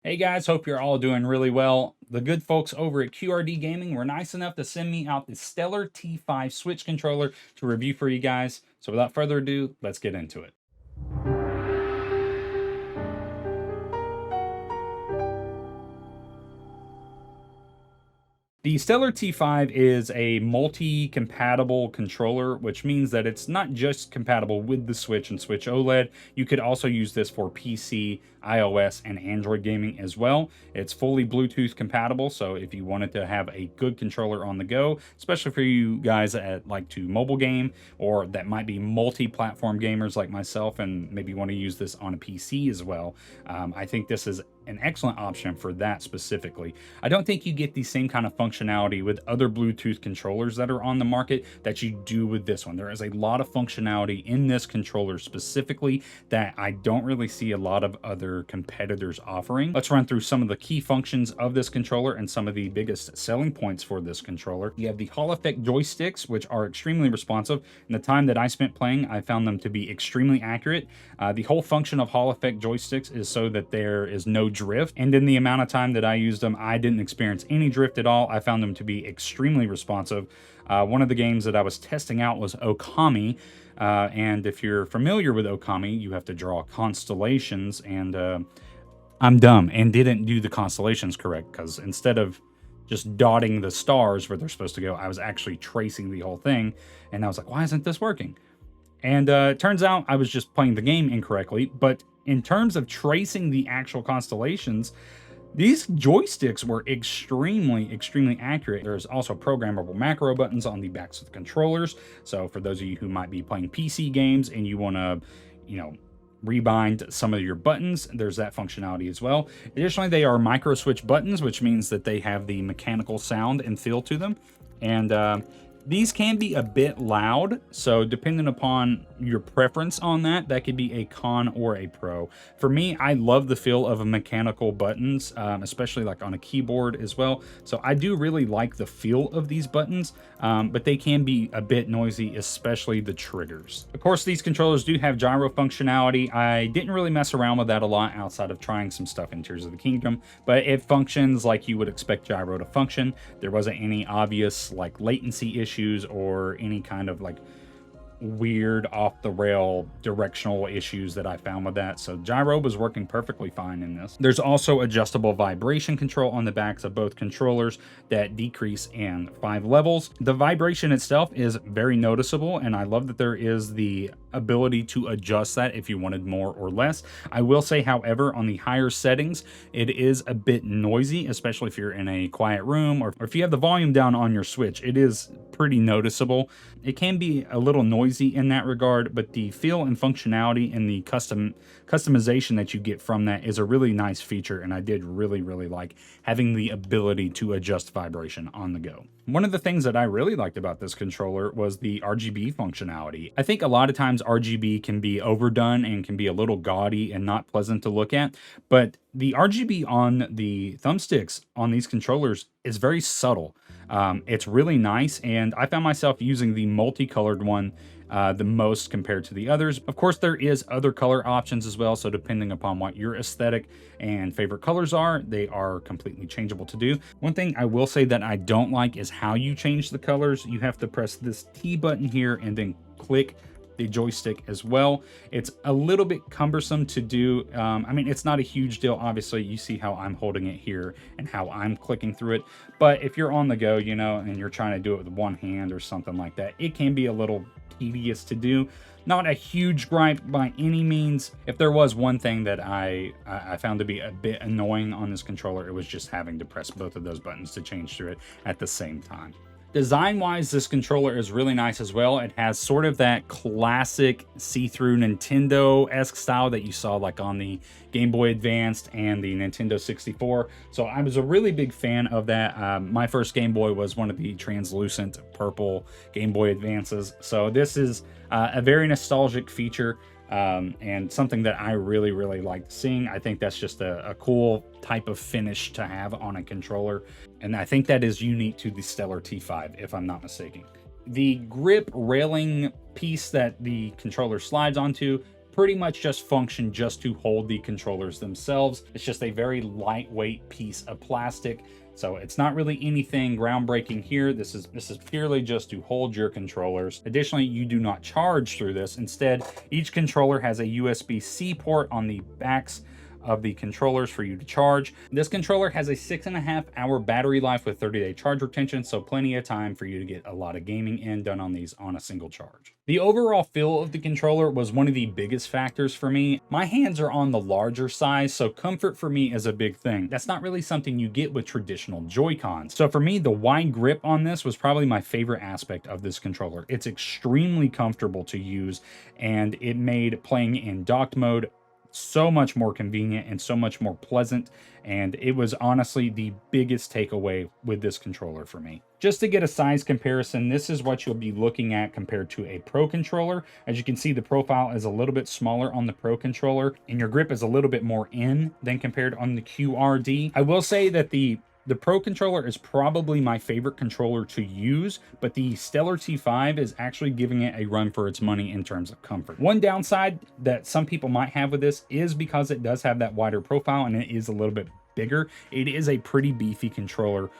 Hey guys, hope you're all doing really well. The good folks over at QRD Gaming were nice enough to send me out the Stellar T5 Switch controller to review for you guys. So without further ado, let's get into it. The Stellar T5 is a multi-compatible controller, which means that it's not just compatible with the Switch and Switch OLED. You could also use this for PC, iOS, and Android gaming as well. It's fully Bluetooth compatible, so if you wanted to have a good controller on the go, especially for you guys that like to mobile game, or that might be multi-platform gamers like myself and maybe want to use this on a PC as well, I think this is an excellent option for that specifically. I don't think you get the same kind of functionality with other Bluetooth controllers that are on the market that you do with this one. There is a lot of functionality in this controller specifically that I don't really see a lot of other competitors offering. Let's run through some of the key functions of this controller and some of the biggest selling points for this controller. You have the Effect Joysticks, which are extremely responsive. In the time that I spent playing, I found them to be extremely accurate. The whole function of Effect Joysticks is so that there is no drift, and in the amount of time that I used them, I didn't experience any drift at all. I found them to be extremely responsive. One of the games that I was testing out was Okami, and if you're familiar with Okami, you have to draw constellations, and I'm dumb and didn't do the constellations correct, because instead of just dotting the stars where they're supposed to go, I was actually tracing the whole thing, and I was like, why isn't this working? And it turns out I was just playing the game incorrectly. But in terms of tracing the actual constellations, these joysticks were extremely accurate. There's also programmable macro buttons on the backs of the controllers. So for those of you who might be playing PC games and you want to, rebind some of your buttons, there's that functionality as well. Additionally, they are micro switch buttons, which means that they have the mechanical sound and feel to them. And these can be a bit loud, so depending upon your preference on that, that could be a con or a pro. For me, I love the feel of mechanical buttons, especially like on a keyboard as well. So I do really like the feel of these buttons, but they can be a bit noisy, especially the triggers. Of course, these controllers do have gyro functionality. I didn't really mess around with that a lot outside of trying some stuff in Tears of the Kingdom, but it functions like you would expect gyro to function. There wasn't any obvious like latency issues or any kind of like weird off the rail directional issues that I found with that. So gyro was working perfectly fine in this. There's also adjustable vibration control on the backs of both controllers that decrease in 5 levels. The vibration itself is very noticeable, and I love that there is the ability to adjust that if you wanted more or less. I will say, however, on the higher settings, it is a bit noisy, especially if you're in a quiet room or if you have the volume down on your Switch. It is pretty noticeable. It can be a little noisy in that regard, but the feel and functionality and the customization that you get from that is a really nice feature, and I did really like having the ability to adjust vibration on the go. One of the things that I really liked about this controller was the RGB functionality. I think a lot of times RGB can be overdone and can be a little gaudy and not pleasant to look at, but the RGB on the thumbsticks on these controllers is very subtle. It's really nice, and I found myself using the multicolored one the most compared to the others. Of course, there is other color options as well, so depending upon what your aesthetic and favorite colors are, they are completely changeable to do. One thing I will say that I don't like is how you change the colors. You have to press this T button here and then click the joystick as well. It's a little bit cumbersome to do. I mean, it's not a huge deal. Obviously, you see how I'm holding it here and how I'm clicking through it. But if you're on the go, and you're trying to do it with one hand or something like that, it can be a little tedious to do. Not a huge gripe by any means. If there was one thing that I found to be a bit annoying on this controller, it was just having to press both of those buttons to change through it at the same time. Design-wise, this controller is really nice as well. It has sort of that classic see-through Nintendo-esque style that you saw like on the Game Boy Advanced and the Nintendo 64. So I was a really big fan of that. My first Game Boy was one of the translucent purple Game Boy Advances. So this is a very nostalgic feature. And something that I really liked seeing. I think that's just a cool type of finish to have on a controller, and I think that is unique to the Stellar T5, if I'm not mistaken. The grip railing piece that the controller slides onto, pretty much just function just to hold the controllers themselves. It's just a very lightweight piece of plastic. So it's not really anything groundbreaking here. This is purely just to hold your controllers. Additionally, you do not charge through this. Instead, each controller has a USB-C port on the backs of the controllers for you to charge. This controller has a 6.5-hour battery life with 30-day charge retention, so plenty of time for you to get a lot of gaming in done on these on a single charge. The overall feel of the controller was one of the biggest factors for me. My hands are on the larger size, so comfort for me is a big thing. That's not really something you get with traditional Joy-Cons. So for me, the wide grip on this was probably my favorite aspect of this controller. It's extremely comfortable to use, and it made playing in docked mode so much more convenient and so much more pleasant, and it was honestly the biggest takeaway with this controller for me. Just to get a size comparison, this is what you'll be looking at compared to a Pro controller. As you can see, the profile is a little bit smaller on the Pro controller, and your grip is a little bit more in than compared on the QRD. I will say that the Pro controller is probably my favorite controller to use, but the Stellar T5 is actually giving it a run for its money in terms of comfort. One downside that some people might have with this is because it does have that wider profile and it is a little bit bigger. It is a pretty beefy controller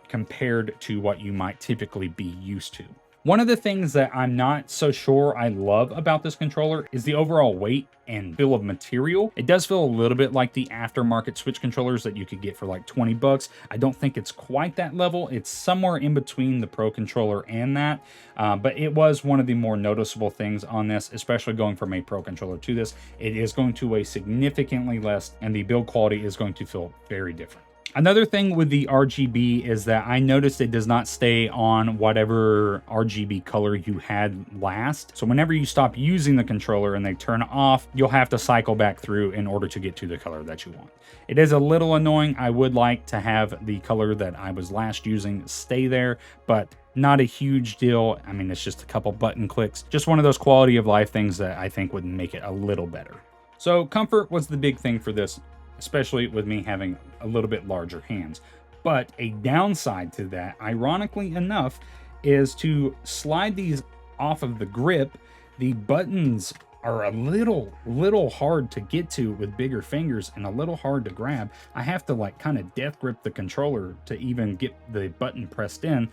compared to what you might typically be used to. One of the things that I'm not so sure I love about this controller is the overall weight and feel of material. It does feel a little bit like the aftermarket Switch controllers that you could get for like 20 bucks. I don't think it's quite that level. It's somewhere in between the Pro controller and that, but it was one of the more noticeable things on this, especially going from a Pro controller to this. It is going to weigh significantly less, and the build quality is going to feel very different. Another thing with the RGB is that I noticed it does not stay on whatever RGB color you had last. So whenever you stop using the controller and they turn off, you'll have to cycle back through in order to get to the color that you want. It is a little annoying. I would like to have the color that I was last using stay there, but not a huge deal. I mean, it's just a couple button clicks. Just one of those quality of life things that I think would make it a little better. So comfort was the big thing for this, especially with me having a little bit larger hands. But a downside to that, ironically enough, is to slide these off of the grip. The buttons are a little hard to get to with bigger fingers and a little hard to grab. I have to like kind of death grip the controller to even get the button pressed in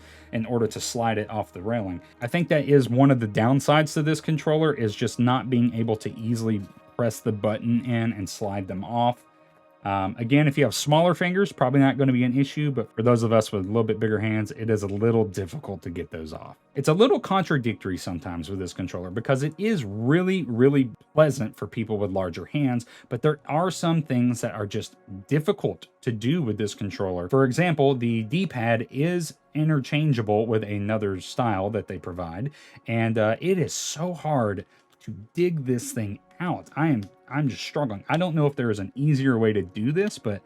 order to slide it off the railing. I think that is one of the downsides to this controller, is just not being able to easily press the button in and slide them off. Again, if you have smaller fingers, probably not going to be an issue, but for those of us with a little bit bigger hands, it is a little difficult to get those off. It's a little contradictory sometimes with this controller because it is really pleasant for people with larger hands, but there are some things that are just difficult to do with this controller. For example, the D-pad is interchangeable with another style that they provide, and it is so hard to dig this thing out. I'm just struggling. I don't know if there is an easier way to do this, but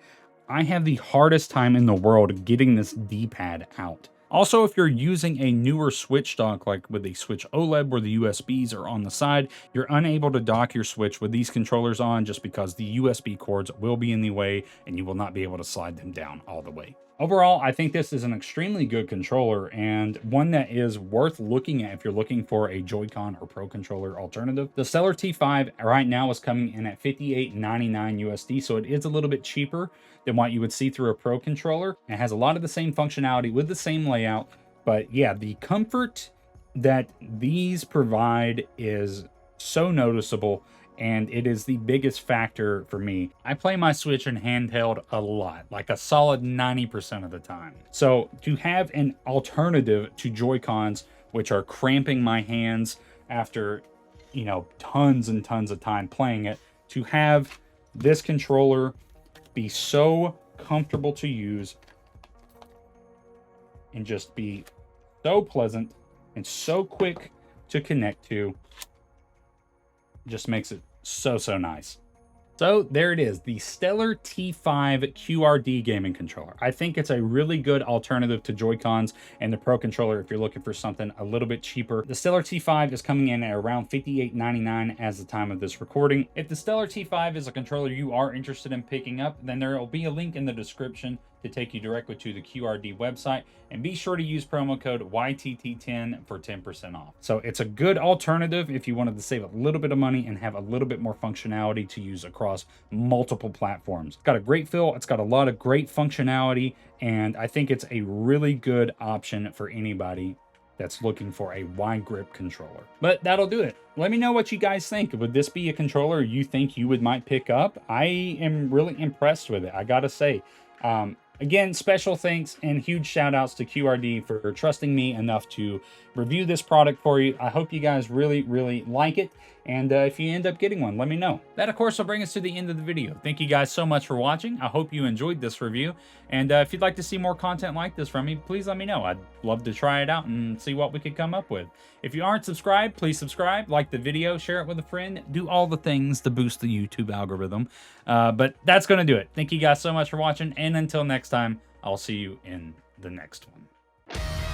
I have the hardest time in the world getting this D-pad out. Also, if you're using a newer Switch dock, like with the Switch OLED where the USBs are on the side, you're unable to dock your Switch with these controllers on just because the USB cords will be in the way and you will not be able to slide them down all the way. Overall, I think this is an extremely good controller and one that is worth looking at if you're looking for a Joy-Con or Pro controller alternative. The Stellar T5 right now is coming in at $58.99 USD, so it is a little bit cheaper than what you would see through a Pro controller. It has a lot of the same functionality with the same layout, but yeah, the comfort that these provide is so noticeable, and it is the biggest factor for me. I play my Switch in handheld a lot, like a solid 90% of the time. So to have an alternative to Joy-Cons, which are cramping my hands after, you know, tons and tons of time playing it, to have this controller be so comfortable to use and just be so pleasant and so quick to connect to, just makes it so nice. So there it is, the Stellar T5 QRD gaming controller. I think it's a really good alternative to Joy-Cons and the Pro controller if you're looking for something a little bit cheaper. The Stellar T5 is coming in at around $58.99 as the time of this recording. If the Stellar T5 is a controller you are interested in picking up, then there will be a link in the description to take you directly to the QRD website, and be sure to use promo code YTT10 for 10% off. So it's a good alternative if you wanted to save a little bit of money and have a little bit more functionality to use across multiple platforms. It's got a great feel, it's got a lot of great functionality, and I think it's a really good option for anybody that's looking for a wide grip controller. But that'll do it. Let me know what you guys think. Would this be a controller you think you might pick up? I am really impressed with it, I gotta say. Again, special thanks and huge shout outs to QRD for trusting me enough to review this product for you. I hope you guys really, really like it. And if you end up getting one, let me know. That, of course, will bring us to the end of the video. Thank you guys so much for watching. I hope you enjoyed this review. And if you'd like to see more content like this from me, please let me know. I'd love to try it out and see what we could come up with. If you aren't subscribed, please subscribe, like the video, share it with a friend, do all the things to boost the YouTube algorithm. But that's going to do it. Thank you guys so much for watching. And until next time, I'll see you in the next one.